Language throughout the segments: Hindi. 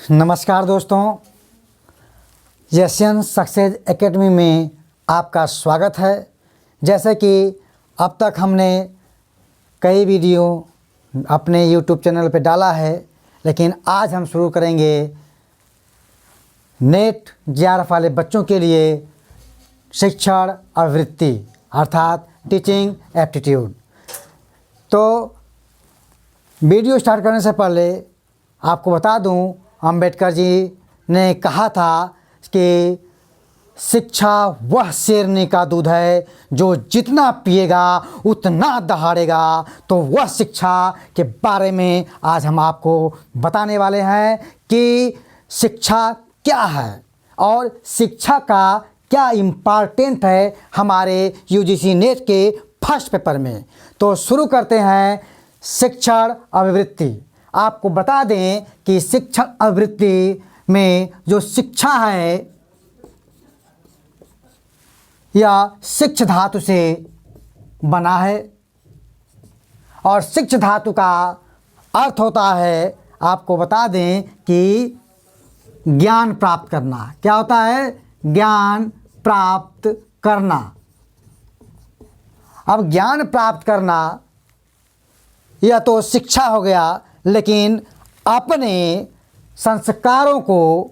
नमस्कार दोस्तों, एशियन सक्सेस एकेडमी में आपका स्वागत है। जैसे कि अब तक हमने कई वीडियो अपने यूट्यूब चैनल पर डाला है, लेकिन आज हम शुरू करेंगे नेट जेआरएफ वाले बच्चों के लिए शिक्षण आवृत्ति अर्थात टीचिंग एप्टीट्यूड। तो वीडियो स्टार्ट करने से पहले आपको बता दूं, अंबेडकर जी ने कहा था कि शिक्षा वह शेरनी का दूध है जो जितना पिएगा उतना दहाड़ेगा। तो वह शिक्षा के बारे में आज हम आपको बताने वाले हैं कि शिक्षा क्या है और शिक्षा का क्या इम्पॉर्टेंट है हमारे यूजीसी नेट के फर्स्ट पेपर में। तो शुरू करते हैं शिक्षण अभिवृत्ति। आपको बता दें कि शिक्षण अभिवृत्ति में जो शिक्षा है यह शिक्ष धातु से बना है और शिक्ष धातु का अर्थ होता है, आपको बता दें कि ज्ञान प्राप्त करना। क्या होता है? ज्ञान प्राप्त करना। अब ज्ञान प्राप्त करना यह तो शिक्षा हो गया, लेकिन अपने संस्कारों को,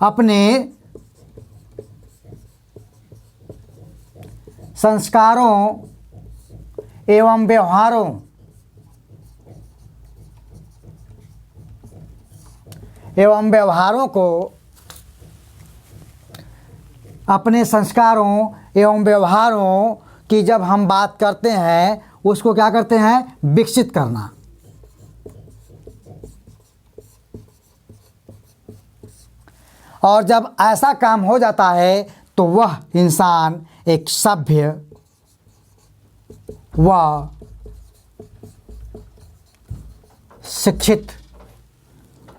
अपने संस्कारों एवं व्यवहारों को, अपने संस्कारों एवं व्यवहारों की जब हम बात करते हैं उसको क्या करते हैं? विकसित करना। और जब ऐसा काम हो जाता है तो वह इंसान एक सभ्य व शिक्षित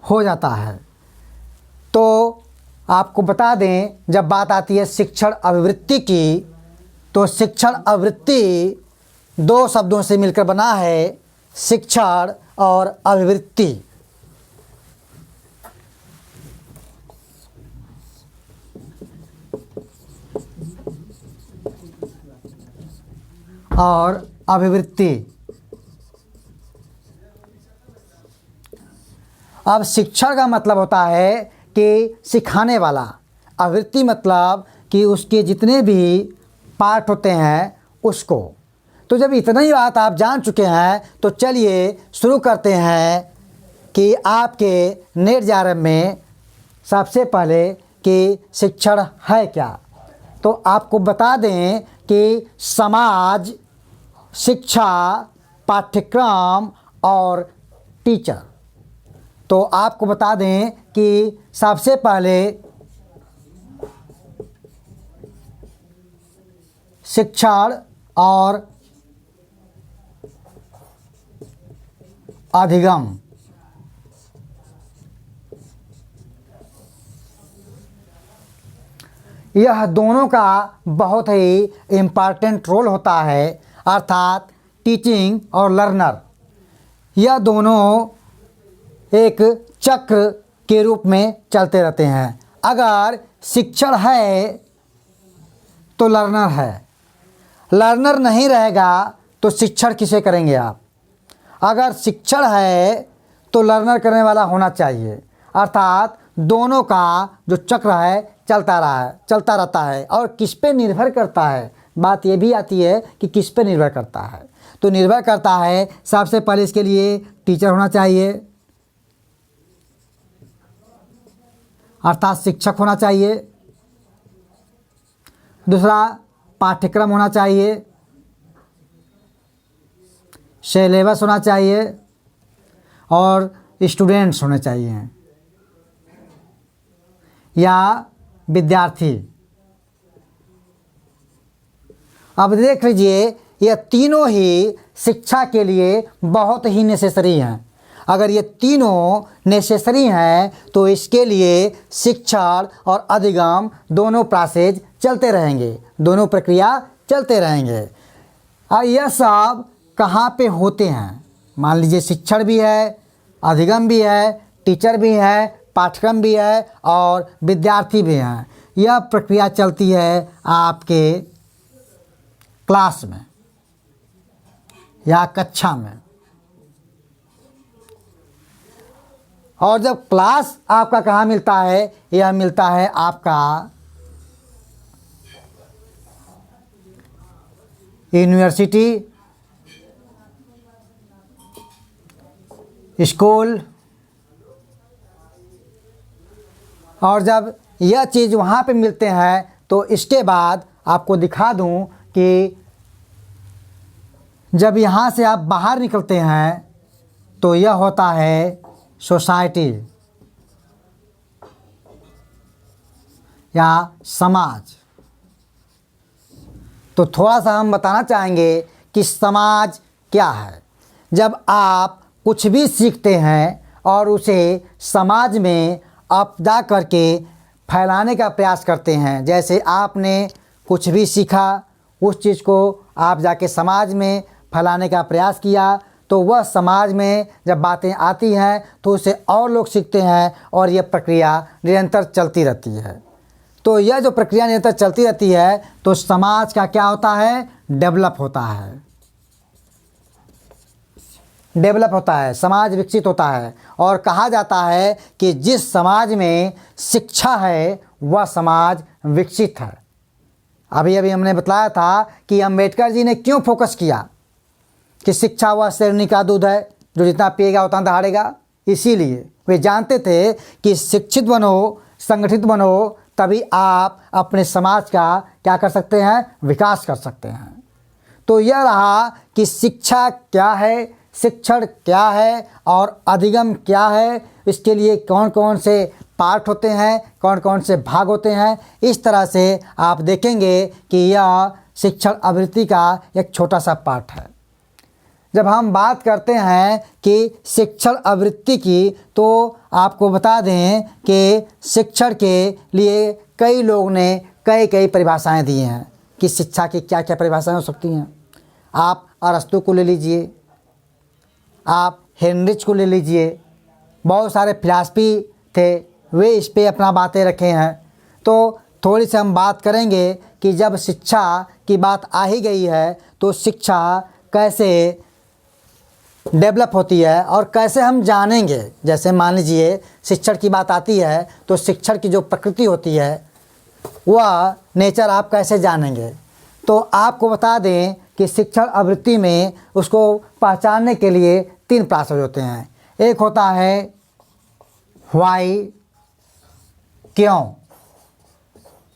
हो जाता है। तो आपको बता दें, जब बात आती है शिक्षण अभिवृत्ति की, तो शिक्षण अभिवृत्ति दो शब्दों से मिलकर बना है, शिक्षण और अभिवृत्ति। और अभिवृत्ति। अब शिक्षण का मतलब होता है कि सिखाने वाला, अभिवृत्ति मतलब कि उसके जितने भी पार्ट होते हैं उसको। तो जब इतना ही बात आप जान चुके हैं तो चलिए शुरू करते हैं कि आपके नेट जेआरएफ में सबसे पहले कि शिक्षण है क्या। तो आपको बता दें कि समाज, शिक्षा, पाठ्यक्रम और टीचर। तो आपको बता दें कि सबसे पहले शिक्षण और अधिगम। यह दोनों का बहुत ही इम्पॉर्टेंट रोल होता है, अर्थात टीचिंग और लर्नर। यह दोनों एक चक्र के रूप में चलते रहते हैं। अगर शिक्षण है तो लर्नर है, लर्नर नहीं रहेगा तो शिक्षण किसे करेंगे आप? अगर शिक्षण है तो लर्नर करने वाला होना चाहिए, अर्थात दोनों का जो चक्र है चलता रहता है। और किस पे निर्भर करता है? बात ये भी आती है कि किस पे निर्भर करता है। तो निर्भर करता है, सबसे पहले इसके लिए टीचर होना चाहिए, अर्थात शिक्षक होना चाहिए। दूसरा, पाठ्यक्रम होना चाहिए, सिलेबस होना चाहिए और स्टूडेंट्स होने चाहिए या विद्यार्थी। अब देख लीजिए, ये तीनों ही शिक्षा के लिए बहुत ही नेसेसरी हैं। अगर ये तीनों नेसेसरी हैं तो इसके लिए शिक्षण और अधिगम दोनों प्रोसेस चलते रहेंगे, दोनों प्रक्रिया चलते रहेंगे। और यह सब कहाँ पे होते हैं? मान लीजिए शिक्षण भी है, अधिगम भी है, टीचर भी हैं, पाठ्यक्रम भी है और विद्यार्थी भी हैं। यह प्रक्रिया चलती है आपके क्लास में या कक्षा में। और जब क्लास आपका कहाँ मिलता है, यह मिलता है आपका यूनिवर्सिटी, स्कूल। और जब यह चीज़ वहाँ पे मिलते हैं तो इसके बाद आपको दिखा दूँ कि जब यहाँ से आप बाहर निकलते हैं तो यह होता है सोसाइटी या समाज। तो थोड़ा सा हम बताना चाहेंगे कि समाज क्या है। जब आप कुछ भी सीखते हैं और उसे समाज में आप जा करके फैलाने का प्रयास करते हैं, जैसे आपने कुछ भी सीखा, उस चीज़ को आप जाके समाज में फैलाने का प्रयास किया, तो वह समाज में जब बातें आती हैं तो उसे और लोग सीखते हैं और यह प्रक्रिया निरंतर चलती रहती है। तो यह जो प्रक्रिया निरंतर चलती रहती है तो समाज का क्या होता है, डेवलप होता है, डेवलप होता है, समाज विकसित होता है। और कहा जाता है कि जिस समाज में शिक्षा है वह समाज विकसित है। अभी अभी हमने बताया था कि अम्बेडकर जी ने क्यों फोकस किया कि शिक्षा वह शेरनी का दूध है, जो जितना पिएगा उतना दहाड़ेगा। इसीलिए वे जानते थे कि शिक्षित बनो, संगठित बनो, तभी आप अपने समाज का क्या कर सकते हैं, विकास कर सकते हैं। तो यह रहा कि शिक्षा क्या है, शिक्षण क्या है और अधिगम क्या है, इसके लिए कौन कौन से पार्ट होते हैं, कौन कौन से भाग होते हैं। इस तरह से आप देखेंगे कि यह शिक्षण आवृत्ति का एक छोटा सा पार्ट है। जब हम बात करते हैं कि शिक्षण आवृत्ति की, तो आपको बता दें कि शिक्षण के लिए कई लोगों ने कई कई परिभाषाएं दी हैं कि शिक्षा की क्या क्या परिभाषाएं हो सकती हैं। आप अरस्तु को ले लीजिए, आप हेनरिच को ले लीजिए, बहुत सारे फिलॉसफी थे, वे इस पे अपना बातें रखे हैं। तो थोड़ी सी हम बात करेंगे कि जब शिक्षा की बात आ ही गई है तो शिक्षा कैसे डेवलप होती है और कैसे हम जानेंगे। जैसे मान लीजिए शिक्षण की बात आती है तो शिक्षण की जो प्रकृति होती है वह नेचर आप कैसे जानेंगे। तो आपको बता दें कि शिक्षण आवृत्ति में उसको पहचानने के लिए 3 प्रोसेस होते हैं। एक होता है व्हाई, क्यों,